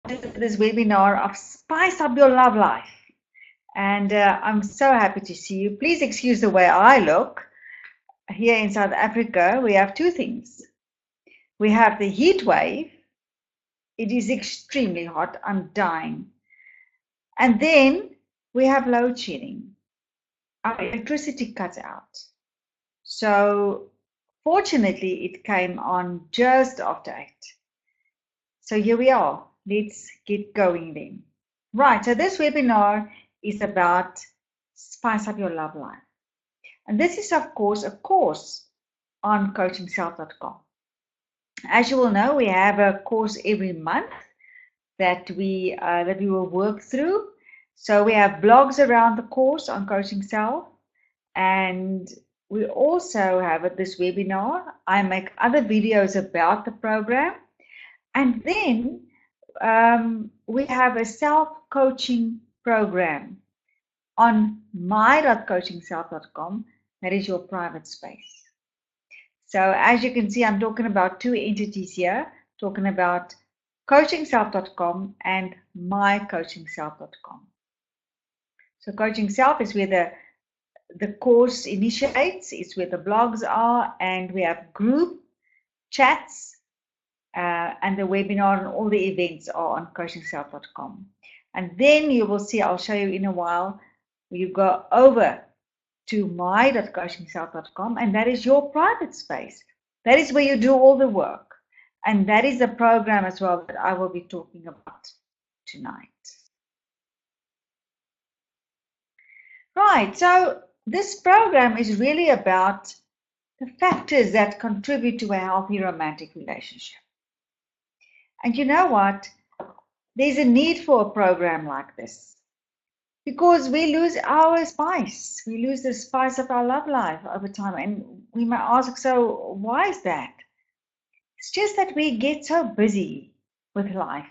this webinar of Spice Up Your Love Life. And I'm so happy to see you. Please excuse the way I look. Here in South Africa, we have two things. We have the heat wave. It is extremely hot. I'm dying. And then we have load shedding. Our electricity cuts out. So fortunately, it came on just after 8. So here we are. Let's get going then. Right, so this webinar is about Spice Up Your Love Life. And this is, of course, a course on CoachingSelf.com. As you will know, we have a course every month that we will work through. So we have blogs around the course on Coaching Self, and we also have this webinar. I make other videos about the program, and then we have a self-coaching program on my.coachingself.com. That is your private space. So as you can see, I'm talking about two entities here, talking about CoachingSelf.com and mycoachingself.com. So Coaching Self is where the course initiates, it's where the blogs are, and we have group chats, and the webinar and all the events are on CoachingSelf.com. And then you will see, I'll show you in a while, you go over to my.coachingself.com, and that is your private space. That is where you do all the work. And that is the program as well that I will be talking about tonight. Right, so this program is really about the factors that contribute to a healthy romantic relationship. And you know what? There's a need for a program like this because we lose our spice. We lose the spice of our love life over time. And we might ask, so why is that? It's just that we get so busy with life,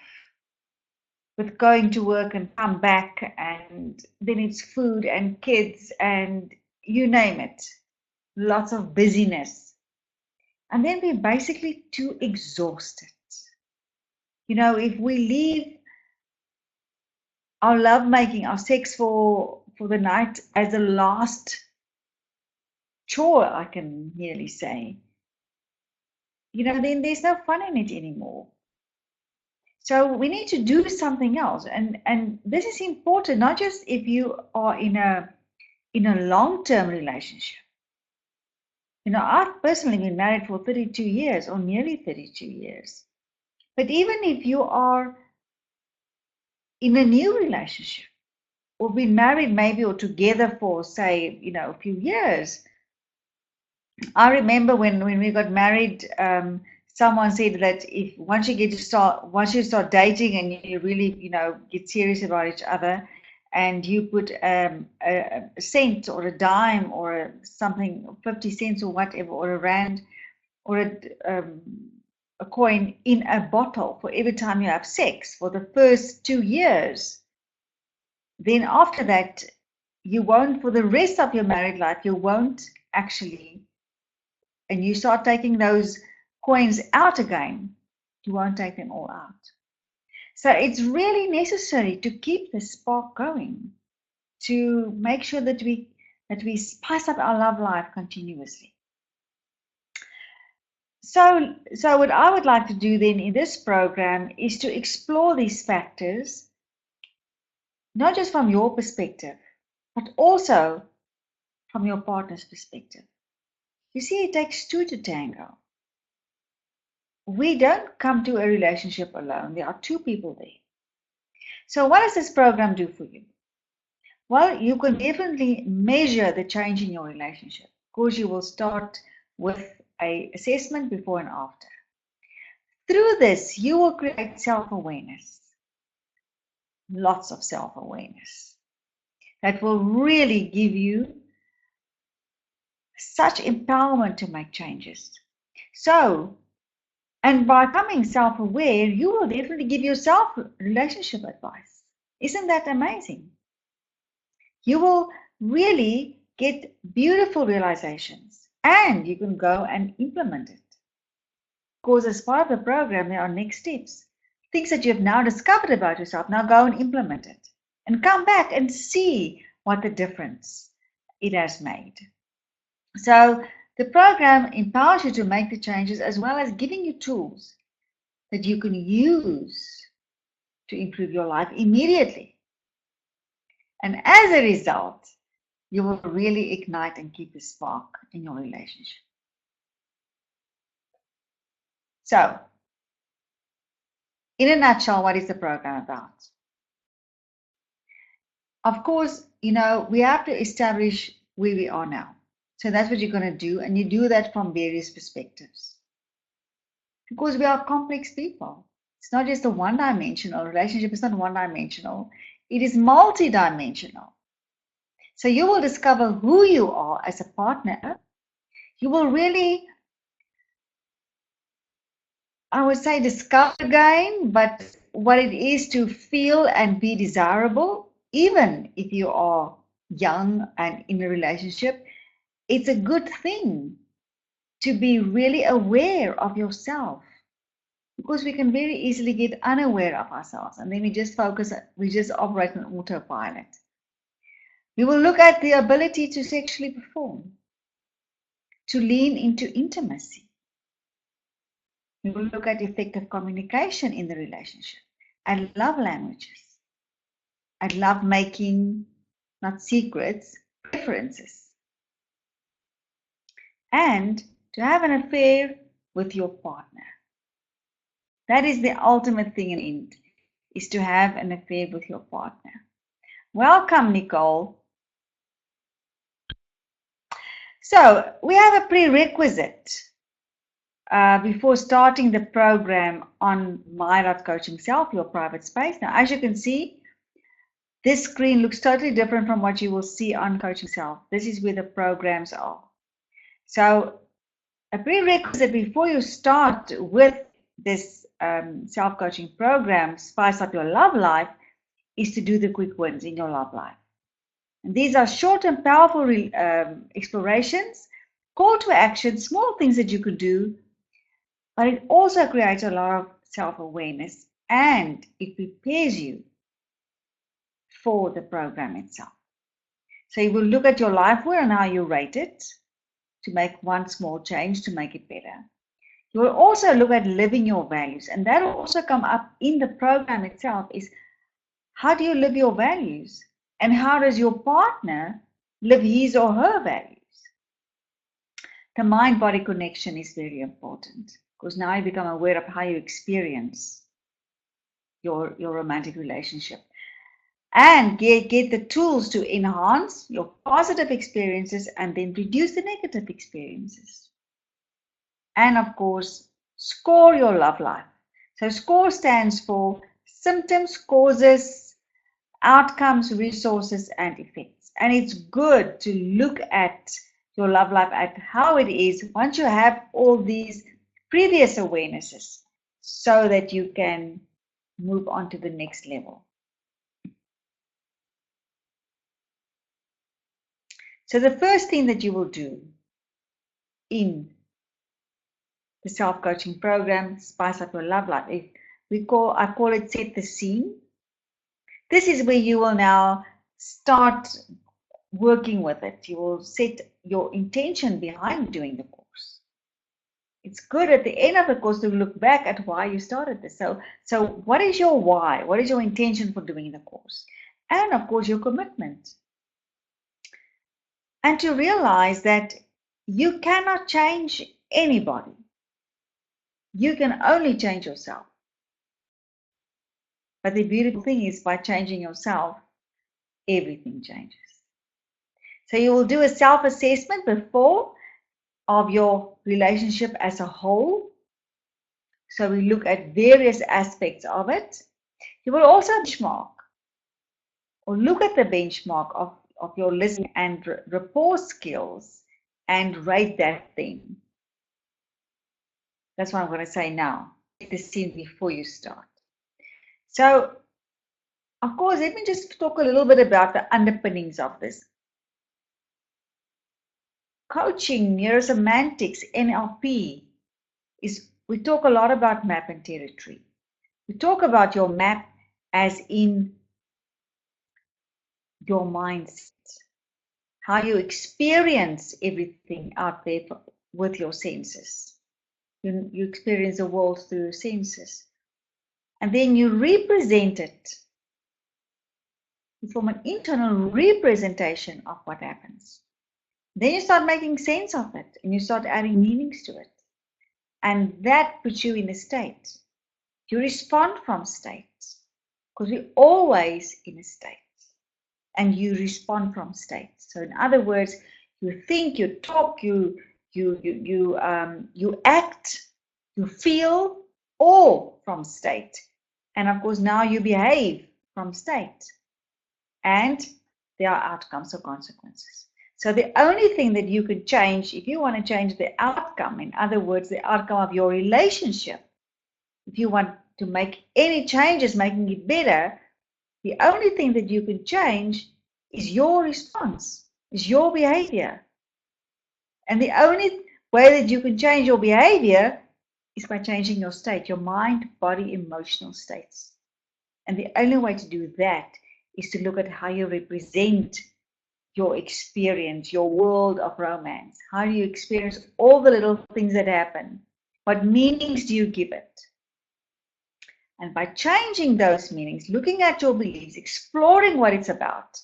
with going to work and come back, and then it's food and kids and you name it. Lots of busyness. And then we're basically too exhausted. You know, if we leave our lovemaking, our sex for the night as a last chore, I can nearly say, you know, then there's no fun in it anymore. So we need to do something else, and this is important, not just if you are in a long-term relationship. You know, I've personally been married for 32 years, or nearly 32 years. But even if you are in a new relationship, or been married maybe or together for, say, you know, a few years. I remember when we got married, someone said that if once you start dating and you really, you know, get serious about each other, and you put a cent or a dime or something, 50 cents or whatever, or a rand or a coin in a bottle for every time you have sex for the first 2 years, then after that, you won't, for the rest of your married life, you won't actually, and you start taking those coins out again, you won't take them all out. So it's really necessary to keep the spark going, to make sure that we spice up our love life continuously. So what I would like to do then in this program is to explore these factors, not just from your perspective, but also from your partner's perspective. You see, it takes two to tango. We don't come to a relationship alone. There are two people there. So what does this program do for you? Well, you can definitely measure the change in your relationship because you will start with an assessment before and after. Through this, you will create self-awareness, lots of self-awareness, that will really give you such empowerment to make changes. So, and by becoming self-aware, you will definitely give yourself relationship advice. Isn't that amazing? You will really get beautiful realizations, and you can go and implement it. Because as part of the program, there are next steps. things that you have now discovered about yourself, now go and implement it. And come back and see what the difference it has made. So the program empowers you to make the changes as well as giving you tools that you can use to improve your life immediately. And as a result, you will really ignite and keep the spark in your relationship. So, in a nutshell, what is the program about? Of course, we have to establish where we are now. So that's what you're going to do, and you do that from various perspectives. Because we are complex people. It's not just a one-dimensional relationship, it's not one-dimensional, it is multi-dimensional. So you will discover who you are as a partner. You will really, I would say, discover again, but what it is to feel and be desirable, even if you are young and in a relationship. It's a good thing to be really aware of yourself, because we can very easily get unaware of ourselves, and then we just operate on autopilot. We will look at the ability to sexually perform, to lean into intimacy. We will look at effective communication in the relationship, at love languages, at love making, not secrets, preferences, and to have an affair with your partner. That is the ultimate thing in the end, is to have an affair with your partner. Welcome, Nicole. So we have a prerequisite before starting the program on my.coachingself, your private space. Now, as you can see, this screen looks totally different from what you will see on Coaching Self. This is where the programs are. So a prerequisite before you start with this self-coaching program, Spice Up Your Love Life, is to do the quick wins in your love life. And these are short and powerful explorations, call to action, small things that you could do, but it also creates a lot of self-awareness, and it prepares you for the program itself. So you will look at your life wheel and how you rate it to make one small change to make it better. You will also look at living your values, and that will also come up in the program itself, is how do you live your values, and how does your partner live his or her values? The mind-body connection is very important, because now you become aware of how you experience your romantic relationship, and get the tools to enhance your positive experiences and then reduce the negative experiences. And of course, score your love life. So SCORE stands for symptoms, causes, outcomes, resources, and effects. And it's good to look at your love life, at how it is once you have all these previous awarenesses, so that you can move on to the next level. So the first thing that you will do in the self-coaching program, Spice Up Your Love Life, I call it set the scene. This is where you will now start working with it. You will set your intention behind doing the course. It's good at the end of the course to look back at why you started this. So what is your why? What is your intention for doing the course? And of course, your commitment. And to realize that you cannot change anybody. You can only change yourself. But the beautiful thing is, by changing yourself, everything changes. So you will do a self-assessment before of your relationship as a whole. So we look at various aspects of it. You will also benchmark, or look at the benchmark of your listening and rapport skills, and rate that thing. That's what I'm going to say now. Set the scene before you start. So, of course, let me just talk a little bit about the underpinnings of this. Coaching, neurosemantics, NLP, we talk a lot about map and territory. We talk about your map as in your mindset, how you experience everything out there with your senses. You experience the world through your senses. And then you represent it. You form an internal representation of what happens. Then you start making sense of it and you start adding meanings to it. And that puts you in a state. You respond from states because we're always in a state. And you respond from states. So in other words, you think, you talk, you act, you feel, all from state. And of course, now you behave from state. And there are outcomes or consequences. So the only thing that you could change, if you want to change the outcome, in other words, the outcome of your relationship, if you want to make any changes, making it better, the only thing that you can change is your response, is your behavior. And the only way that you can change your behavior is by changing your state, your mind, body, emotional states. And the only way to do that is to look at how you represent your experience, your world of romance. How do you experience all the little things that happen? What meanings do you give it? And by changing those meanings, looking at your beliefs, exploring what it's about,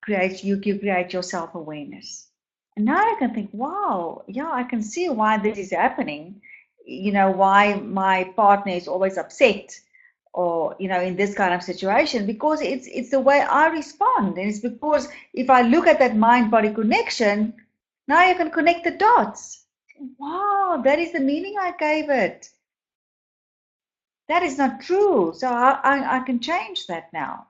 you create your self-awareness. And now I can think, wow, yeah, I can see why this is happening. You know, why my partner is always upset, or you know, in this kind of situation, because it's the way I respond. And it's because if I look at that mind-body connection, now you can connect the dots. Wow, that is the meaning I gave it. That is not true. So I can change that now.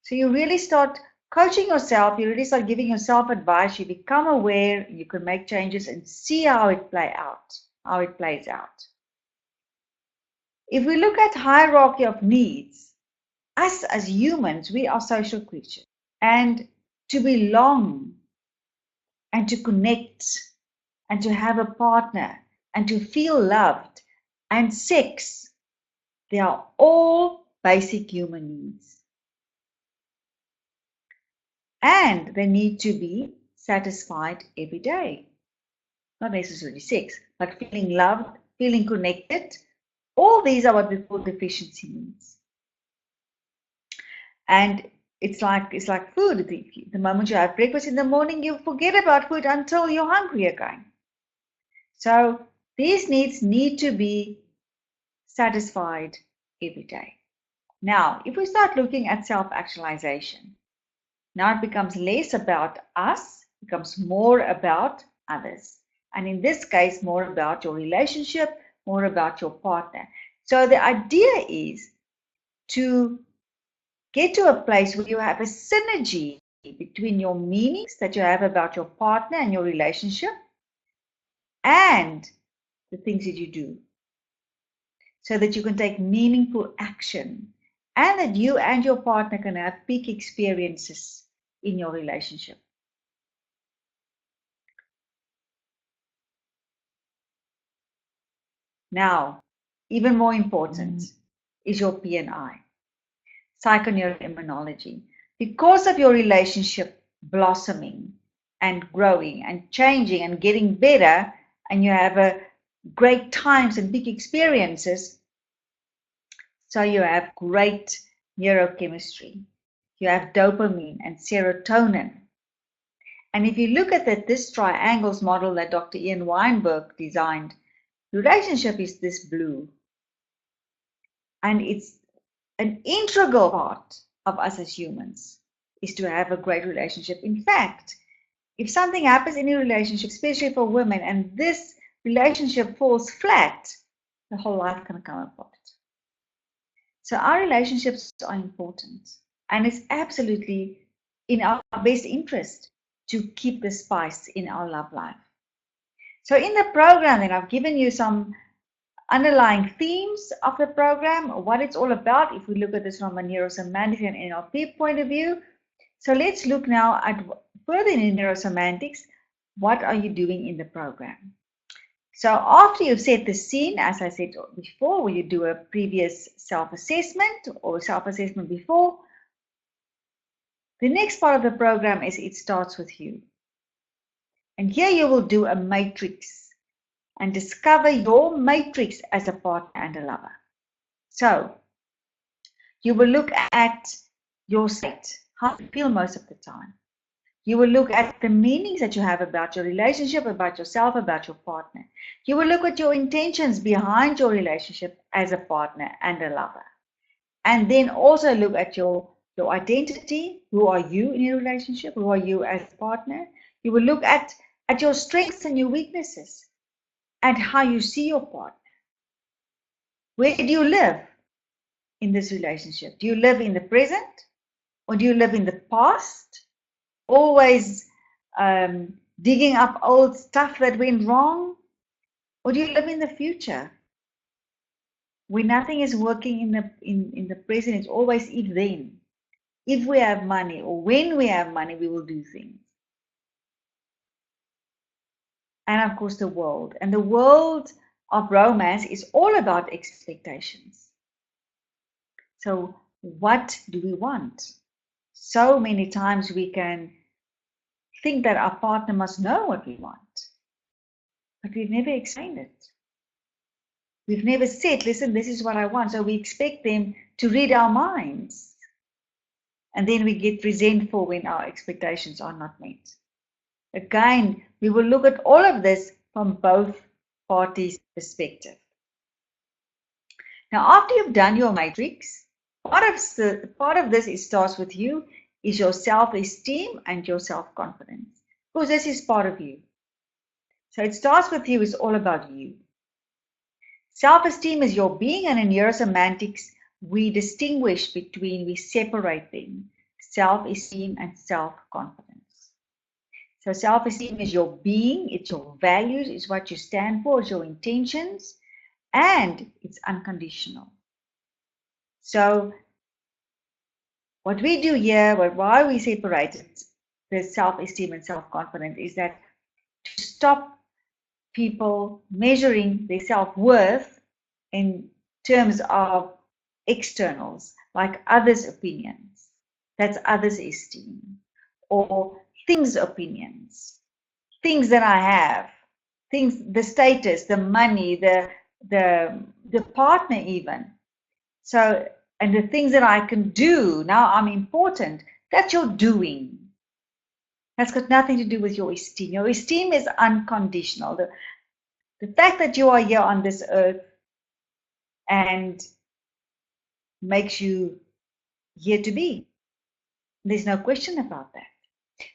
So you really start coaching yourself, you really start giving yourself advice, you become aware, you can make changes and see how it plays out. If we look at hierarchy of needs, us as humans, we are social creatures. And to belong and to connect and to have a partner and to feel loved and sex, they are all basic human needs. And they need to be satisfied every day. Not necessarily sex, but feeling loved, feeling connected. All these are what we call deficiency needs. And it's like food. The moment you have breakfast in the morning, you forget about food until you're hungry again. So these needs need to be satisfied every day. Now, if we start looking at self-actualization, now it becomes less about us, becomes more about others. And in this case, more about your relationship, more about your partner. So the idea is to get to a place where you have a synergy between your meanings that you have about your partner and your relationship and the things that you do, so that you can take meaningful action and that you and your partner can have peak experiences in your relationship. Now, even more important is your PNI, psychoneuroimmunology. Because of your relationship blossoming and growing and changing and getting better, and you have a great times and big experiences, so you have great neurochemistry. You have dopamine and serotonin. And if you look at this triangles model that Dr. Ian Weinberg designed, relationship is this blue. And it's an integral part of us as humans is to have a great relationship. In fact, if something happens in a relationship, especially for women, and this relationship falls flat, the whole life can come apart. So our relationships are important, and it's absolutely in our best interest to keep the spice in our love life. So in the program, then I've given you some underlying themes of the program, what it's all about, if we look at this from a neurosemantic and NLP point of view. So let's look now at further in neurosemantics, what are you doing in the program? So after you've set the scene, as I said before, where you do a previous self-assessment or self-assessment before, the next part of the program is it starts with you. And here you will do a matrix and discover your matrix as a partner and a lover. So you will look at your state, how you feel most of the time. You will look at the meanings that you have about your relationship, about yourself, about your partner. You will look at your intentions behind your relationship as a partner and a lover. And then also look at your identity. Who are you in your relationship? Who are you as a partner? You will look at your strengths and your weaknesses and how you see your partner. Where do you live in this relationship? Do you live in the present or do you live in the past? Always digging up old stuff that went wrong? Or do you live in the future where nothing is working in the present? It's always if then. If we have money or when we have money, we will do things. And of course, the world. And the world of romance is all about expectations. So what do we want? So many times we can think that our partner must know what we want, but we've never explained it. We've never said, listen, this is what I want. So we expect them to read our minds. And then we get resentful when our expectations are not met. Again, we will look at all of this from both parties' perspective. Now, after you've done your matrix, part of this it starts with you is your self-esteem and your self-confidence, because this is part of you. So it starts with you, it's all about you. Self-esteem is your being, and in neurosemantics, we distinguish between, we separate them, self-esteem and self-confidence. So self-esteem is your being, it's your values, it's what you stand for, it's your intentions, and it's unconditional. So what we do here, why we separated the self-esteem and self-confidence is that to stop people measuring their self-worth in terms of externals, like others' opinions, that's others' esteem, or things' opinions, things that I have, things, the status, the money, the partner even. So, and the things that I can do, now I'm important, that's your doing. That's got nothing to do with your esteem. Your esteem is unconditional. The fact that you are here on this earth and makes you here to be. There's no question about that.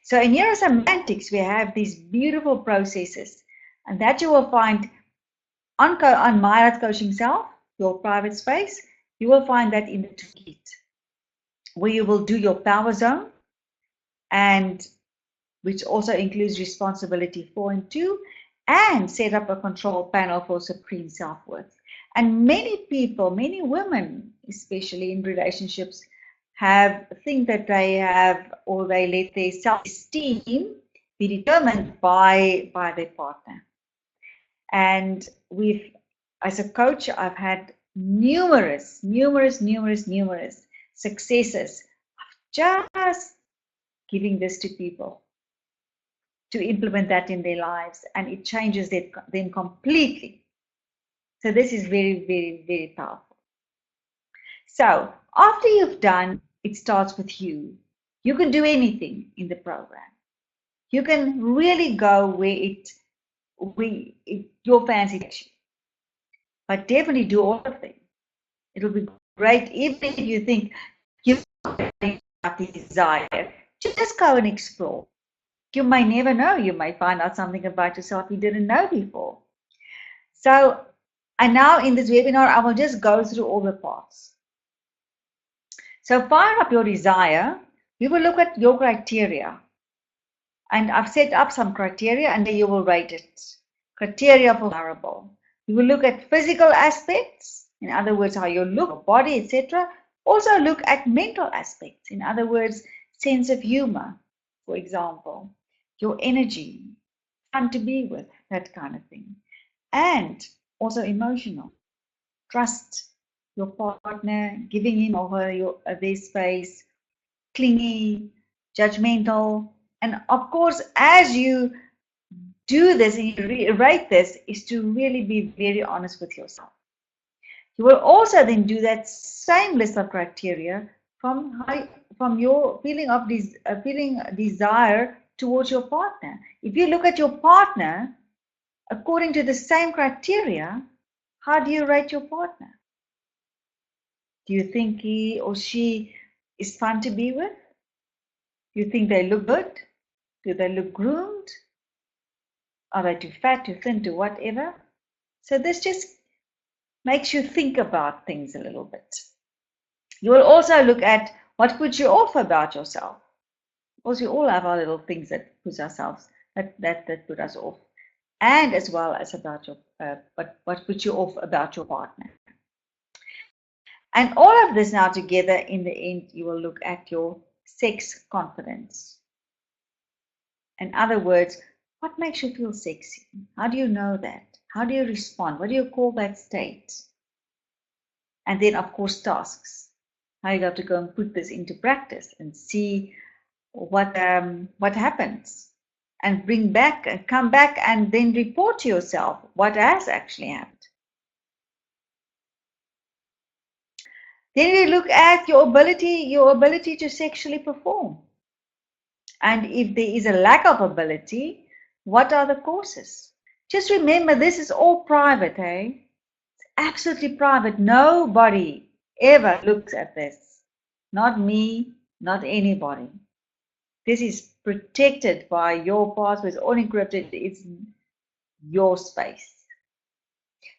So in neurosemantics, we have these beautiful processes, and that you will find on my Coaching Self, your private space. You will find that in the toolkit, where you will do your power zone, and which also includes responsibility 4 and 2, and set up a control panel for supreme self-worth. And many people, many women, especially in relationships, think that they have, or they let their self-esteem be determined by their partner. And as a coach, I've had numerous successes of just giving this to people to implement that in their lives, and it changes them completely. So this is very, very, very powerful. So after you've done, it starts with you. You can do anything in the program. You can really go where your fancy takes you. But definitely do all of them. It'll be great even if you think you've got the desire. Just go and explore. You may never know. You may find out something about yourself you didn't know before. So, and now in this webinar, I will just go through all the parts. So fire up your desire. We will look at your criteria. And I've set up some criteria, and then you will rate it. Criteria for desirable. We will look at physical aspects, in other words, how you look, your body, etc. Also look at mental aspects, in other words, sense of humor, for example, your energy, fun to be with, that kind of thing. and also emotional. Trust your partner, giving him or her their space, clingy, judgmental. And of course, as you do this and you rate this, is to really be very honest with yourself. You will also then do that same list of criteria from your feeling desire towards your partner. If you look at your partner according to the same criteria, how do you rate your partner? Do you think he or she is fun to be with? Do you think they look good? Do they look groomed? Are they too fat, too thin, too whatever? So this just makes you think about things a little bit. You will also look at what puts you off about yourself. Because we all have our little things that put ourselves that put us off, and as well as about your what puts you off about your partner. And all of this now together, in the end, you will look at your sex confidence. In other words, what makes you feel sexy? How do you know that? How do you respond? What do you call that state? And then, of course, tasks. Now you have to go and put this into practice and see what happens, and come back and then report to yourself what has actually happened. Then we look at your ability to sexually perform. And if there is a lack of ability, what are the causes? Just remember, this is all private, eh? It's absolutely private. Nobody ever looks at this. Not me, not anybody. This is protected by your passwords, all encrypted. It's your space.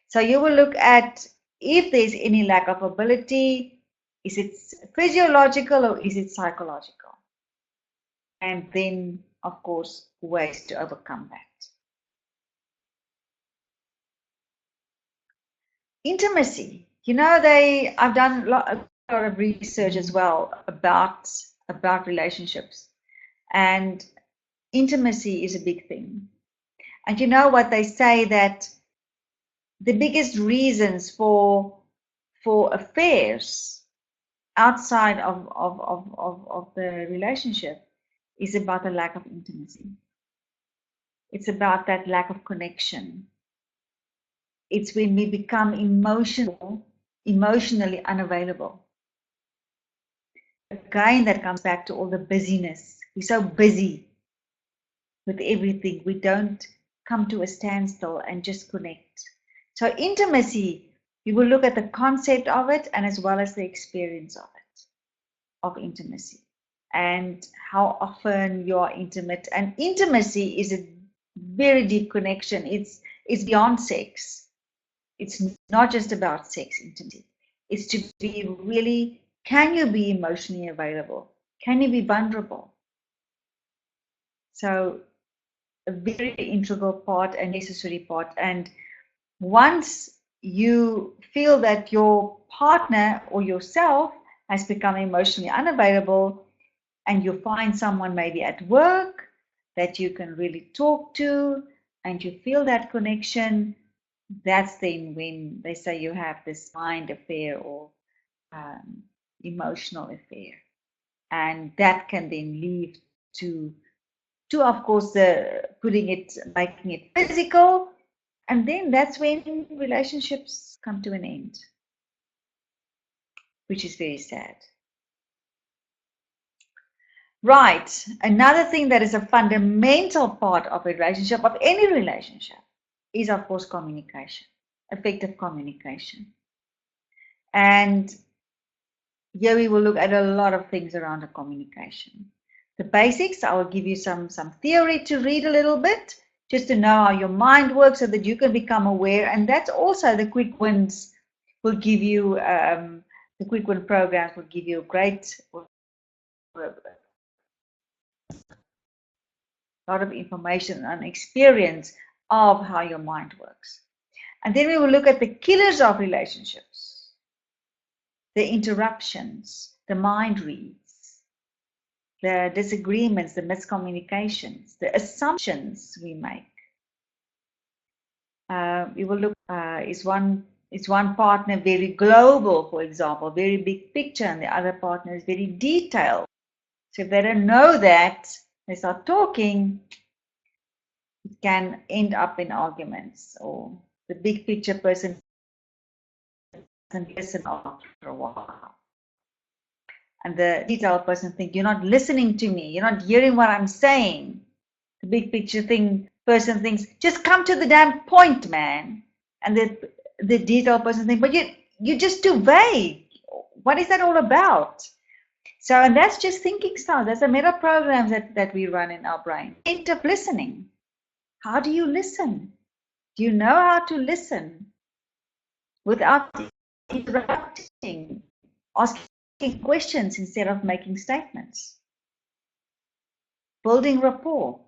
So you will look at if there's any lack of ability. Is it physiological or is it psychological? And then, of course, ways to overcome that. Intimacy. I've done a lot of research as well about relationships, and intimacy is a big thing. And you know what they say, that the biggest reasons for affairs outside of the relationship is about the lack of intimacy. It's about that lack of connection. It's when we become emotionally unavailable. Again, that comes back to all the busyness. We're so busy with everything. We don't come to a standstill and just connect. So intimacy, you will look at the concept of it and as well as the experience of it, of intimacy, and how often you are intimate. And intimacy is a very deep connection. It's beyond sex. It's not just about sex intimacy. It's to be really, can you be emotionally available? Can you be vulnerable? So a very integral part and necessary part. And once you feel that your partner or yourself has become emotionally unavailable, and you find someone maybe at work that you can really talk to, and you feel that connection, that's then when they say you have this mind affair or emotional affair. And that can then lead to of course, making it physical. And then that's when relationships come to an end, which is very sad. Right. Another thing that is a fundamental part of a relationship, of any relationship, is, of course, communication, effective communication. And here we will look at a lot of things around the communication. The basics, I will give you some theory to read a little bit, just to know how your mind works so that you can become aware. And that's also the quick wins will give you, the quick win programs will give you a great lot of information and experience of how your mind works. And then we will look at the killers of relationships, the interruptions, the mind reads, the disagreements, the miscommunications, the assumptions we make. You will look, is one partner very global, for example, very big picture, and the other partner is very detailed. So if they don't know that, they start talking, it can end up in arguments, or the big picture person doesn't listen after a while. And the detailed person thinks, you're not listening to me, you're not hearing what I'm saying. The big picture person thinks, just come to the damn point, man. And the detailed person thinks, but you're just too vague. What is that all about? So, and that's just thinking style. That's a meta programs that we run in our brain. Active listening. How do you listen? Do you know how to listen without interrupting, asking questions instead of making statements? Building rapport.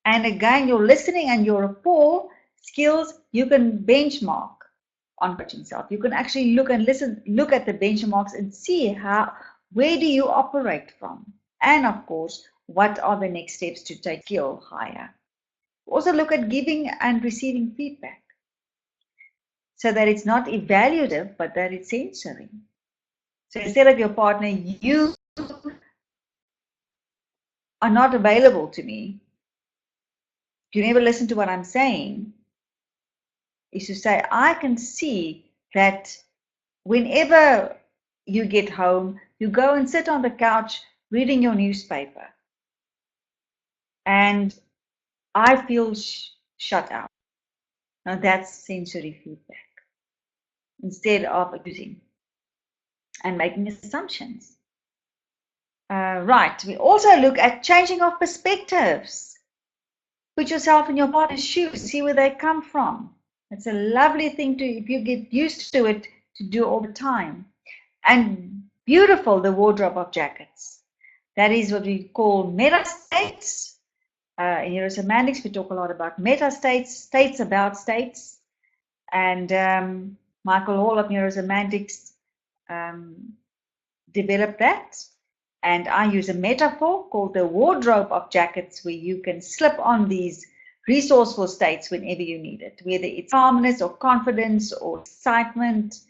And again, your listening and your rapport skills, you can benchmark on CoachingSelf. You can actually look and look at the benchmarks and see where do you operate from? And of course, what are the next steps to take skill higher? Also look at giving and receiving feedback so that it's not evaluative, but that it's sensory. So instead of your partner, you are not available to me, you never listen to what I'm saying, is to say, I can see that whenever you get home, you go and sit on the couch reading your newspaper. And I feel shut out. Now that's sensory feedback. Instead of accusing and making assumptions. Right, we also look at changing of perspectives. Put yourself in your partner's shoes, see where they come from. It's a lovely thing to, if you get used to it, to do all the time. And beautiful, the wardrobe of jackets. That is what we call meta states. In neurosemantics, we talk a lot about meta states, states about states. And Michael Hall of neurosemantics developed that. And I use a metaphor called the wardrobe of jackets, where you can slip on these resourceful states whenever you need it, whether it's calmness or confidence or excitement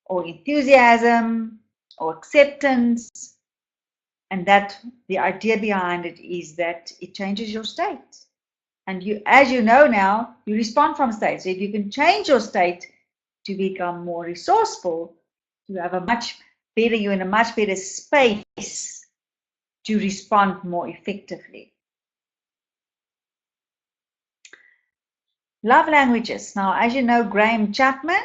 or enthusiasm or acceptance. And that the idea behind it is that it changes your state. And you, as you know now, you respond from state. So if you can change your state to become more resourceful, you have a much better, you're in a much better space to respond more effectively. Love languages. Now, as you know, Graham Chapman,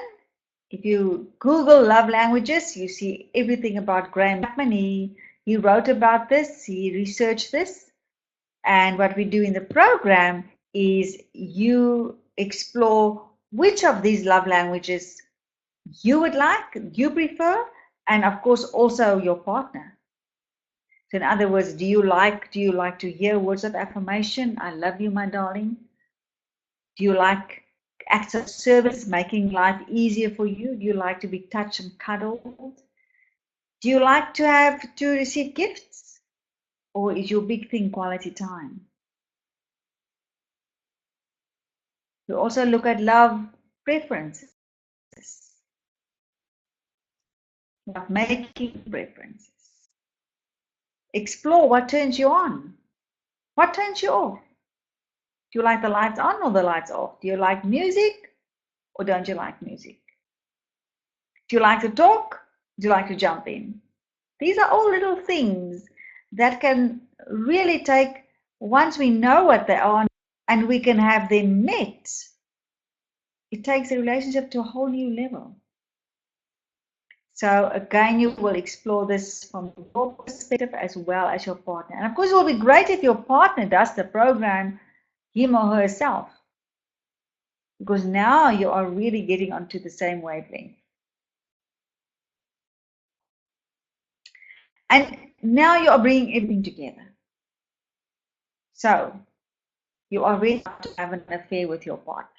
if you Google love languages, you see everything about Graham Chapman. He wrote about this, he researched this. And what we do in the program is you explore which of these love languages you would like, you prefer, and of course also your partner. So in other words, do you like to hear words of affirmation? I love you, my darling. Do you like acts of service, making life easier for you? Do you like to be touched and cuddled? Do you like to receive gifts? Or is your big thing quality time? We also look at love preferences, love making preferences. Explore what turns you on, what turns you off. Do you like the lights on or the lights off? Do you like music or don't you like music? Do you like to talk? Do you like to jump in? These are all little things that can really take, once we know what they are and we can have them met, it takes a relationship to a whole new level. So again, you will explore this from your perspective as well as your partner. And of course, it will be great if your partner does the program, him or herself, because now you are really getting onto the same wavelength. And now you are bringing everything together. So you are ready to have an affair with your partner.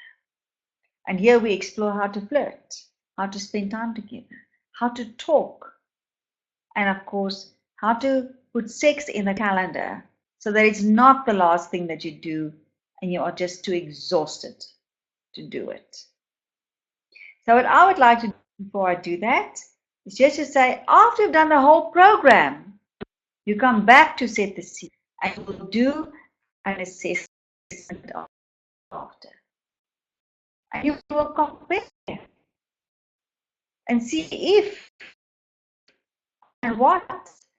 And here we explore how to flirt, how to spend time together, how to talk, and of course, how to put sex in the calendar so that it's not the last thing that you do and you are just too exhausted to do it. So what I would like to do before I do that is just to say, after you've done the whole program, you come back to set the scene and you will do an assessment after. And you will compare and see if and what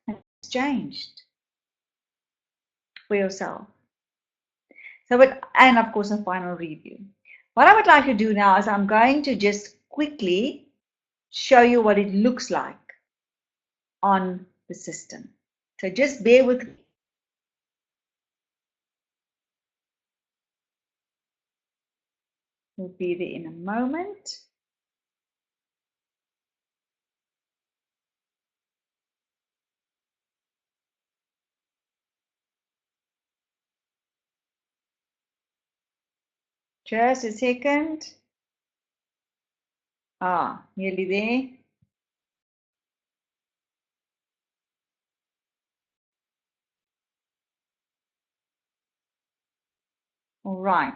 has changed for yourself. So, and of course, a final review. What I would like to do now is I'm going to just quickly show you what it looks like on the system. So just bear with me. We'll be there in a moment. Just a second. Nearly there. All right.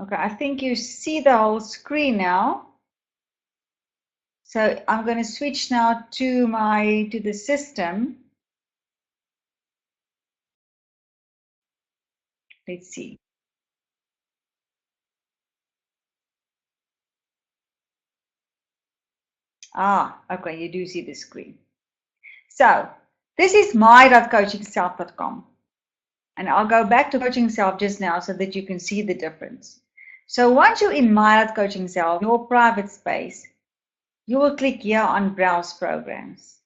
Okay, I think you see the whole screen now. So I'm going to switch now to the system. Let's see. Okay, you do see the screen. So this is my.coachingself.com. And I'll go back to CoachingSelf just now so that you can see the difference. So once you're in my.coachingself, your private space, you will click here on Browse Programs.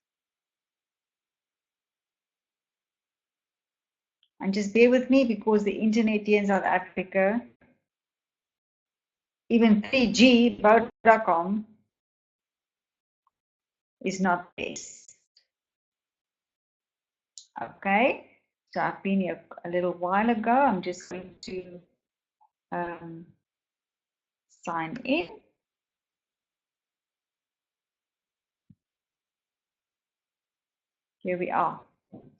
And just bear with me because the internet here in South Africa, even 3G, Vodacom, is not best. Okay, so I've been here a little while ago. I'm just going to sign in. Here we are.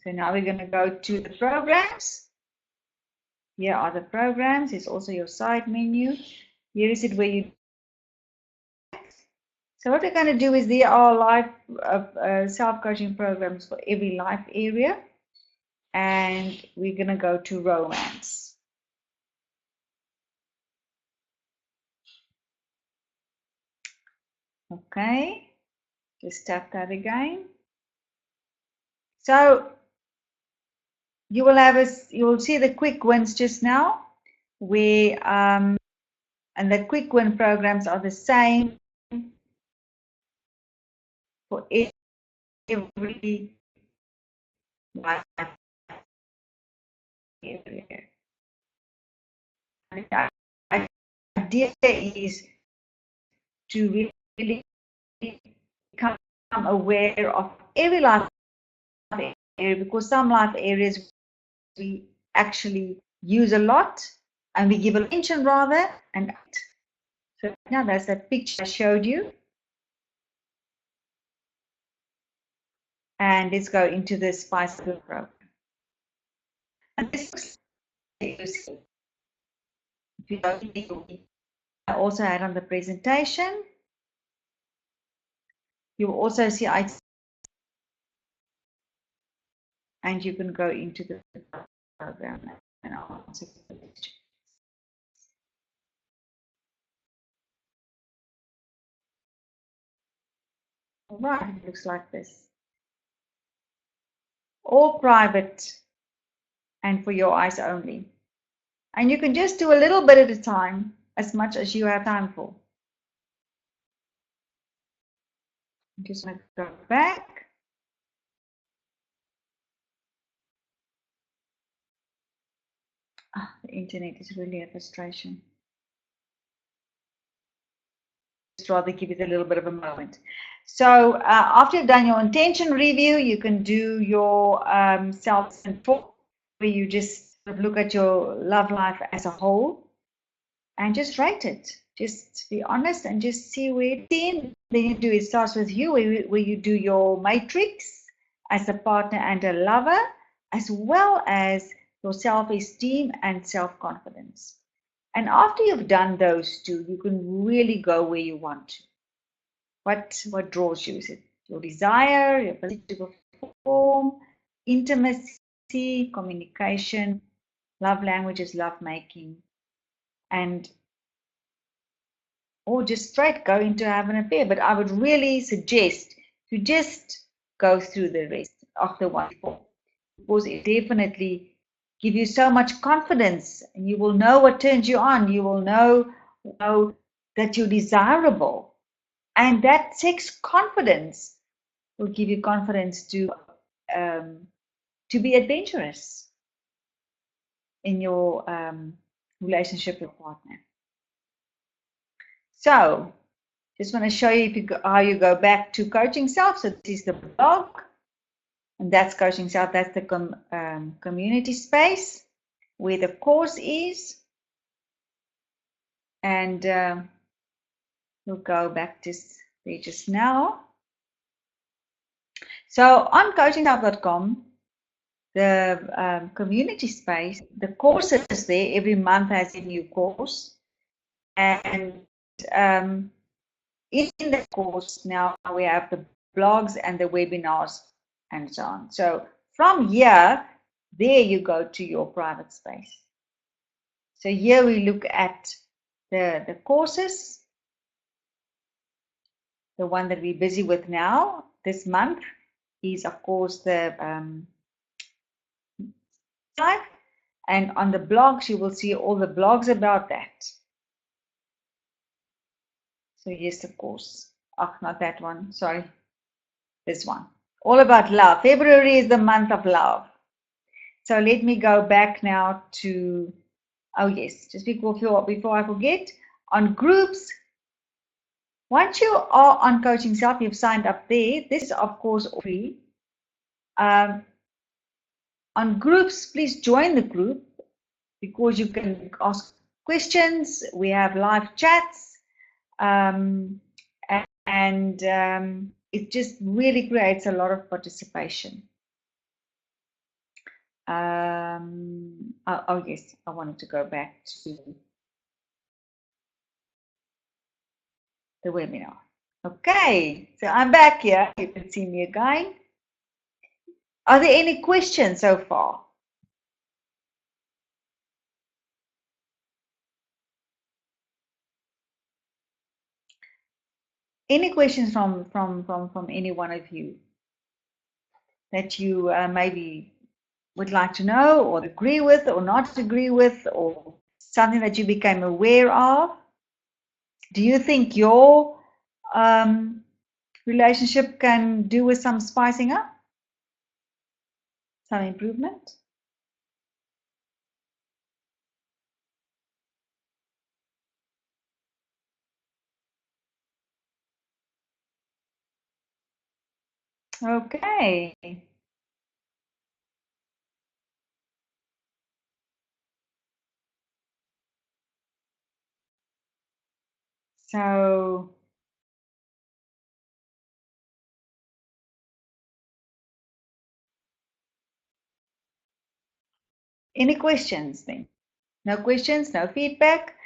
So now we're going to go to the programs. Here are the programs. It's also your side menu. Here is it where you. So what we're going to do is there are live self-coaching programs for every life area. And we're going to go to romance. Okay. Just tap that again. So you will see the quick wins just now, where and the quick win programs are the same for every life area. The idea is to really become aware of every life area, because some life areas we actually use a lot and we give attention rather. And so now that's that picture I showed you. And let's go into the Spice program. And this is, I also had on the presentation. You will also see items, and you can go into the program and answer the question. All right, it looks like this. All private and for your eyes only. And you can just do a little bit at a time, as much as you have time for. I'm just going to go back. The internet is really a frustration. Just rather give it a little bit of a moment. So after you've done your intention review, you can do your self-talk, where you just look at your love life as a whole and just rate it. Just be honest and just see where it's in. Then you do it starts with you, where you do your matrix as a partner and a lover, as well as your self-esteem and self-confidence. And after you've done those two, you can really go where you want to. What draws you? Is it your desire, your ability to perform, intimacy, communication, love languages, love making, and or just straight go into have an affair. But I would really suggest you just go through the rest of the one before, because it definitely give you so much confidence, and you will know what turns you on. You will know that you're desirable, and that sex confidence will give you confidence to be adventurous in your relationship with your partner. So just want to show you how you go back to Coaching Self. So this is the blog, and that's Coaching Self. That's the community space where the course is. And we'll go back to pages now. So on CoachingSelf.com, the community space, the course is there. Every month has a new course. And in the course now we have the blogs and the webinars and so on. So from here, there you go to your private space. So here we look at the courses. The one that we're busy with now this month is, of course, the life. And on the blogs, you will see all the blogs about that. So here's the course. Oh, not that one. Sorry. This one. All about love. February is the month of love. So let me go back now to, oh yes, just before I forget, on groups. Once you are on Coaching Self, you've signed up there. This is, of course, free. On groups, please join the group because you can ask questions. We have live chats. And it just really creates a lot of participation. Oh yes, I wanted to go back to the webinar. Okay, so I'm back here. You can see me again. Are there any questions so far? Any questions from any one of you that you maybe would like to know or agree with or not agree with, or something that you became aware of? Do you think your relationship can do with some spicing up, some improvement? Okay. So any questions then? No questions, no feedback.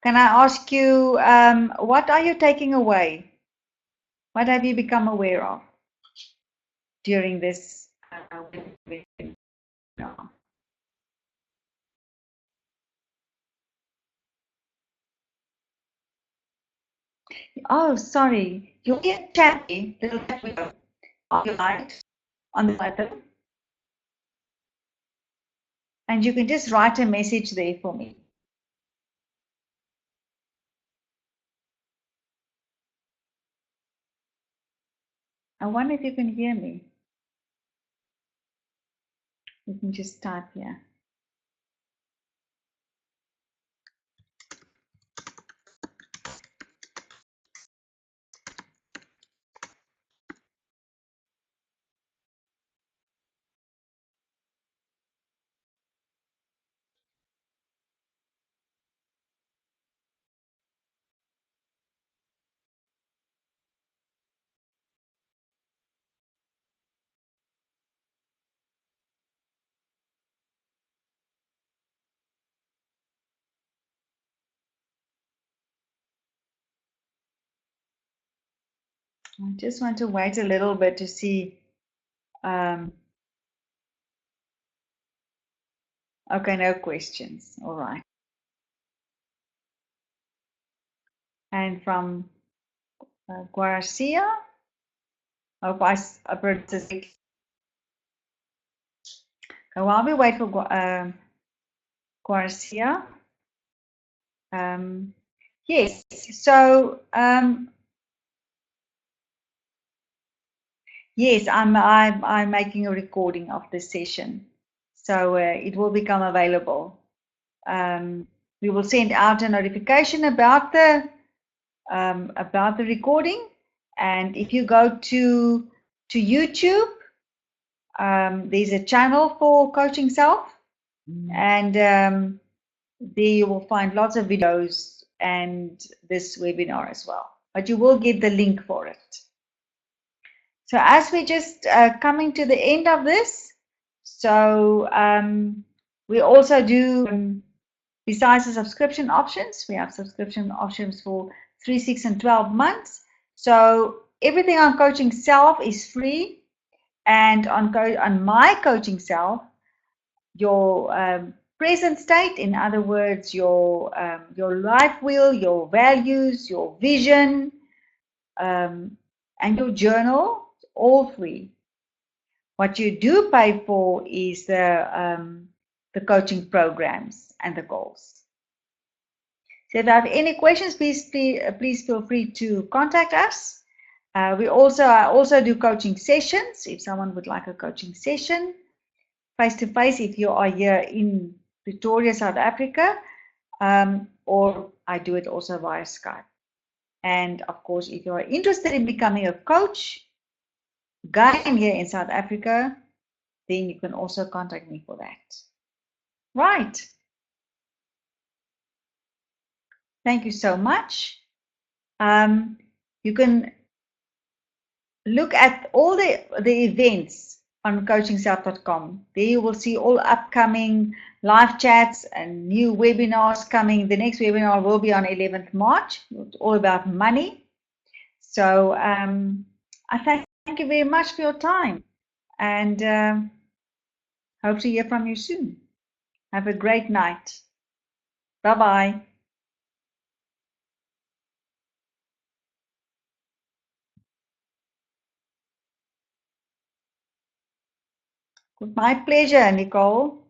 Can I ask you, what are you taking away? What have you become aware of during this webinar? Oh, sorry. You can chat the little window on your light on the button, and you can just write a message there for me. I wonder if you can hear me. You can just type here. I just want to wait a little bit to see. Okay, no questions. All right. And from Guarcia, hope I pronounced it. While we wait for Guarcia, yes. So yes, I'm making a recording of this session, so it will become available. We will send out a notification about the recording, and if you go to YouTube, there's a channel for Coaching Self, and there you will find lots of videos and this webinar as well. But you will get the link for it. So as we just coming to the end of this, so we also do, besides the subscription options, we have subscription options for 3, 6, and 12 months. So everything on Coaching Self is free, and on my Coaching Self, your present state, in other words, your life wheel, your values, your vision, and your journal, all free. What you do pay for is the coaching programs and the goals. So if you have any questions, please feel free to contact us. I also do coaching sessions. If someone would like a coaching session, face-to-face, if you are here in Pretoria, South Africa, or I do it also via Skype. And of course, if you are interested in becoming a coach, again here in South Africa, then you can also contact me for that. Right. Thank you so much. You can look at all the events on coachingself.com. There you will see all upcoming live chats and new webinars coming. The next webinar will be on 11th March. It's all about money. So I thank you very much for your time, and hope to hear from you soon. Have a great night. Bye-bye. My pleasure, Nicole.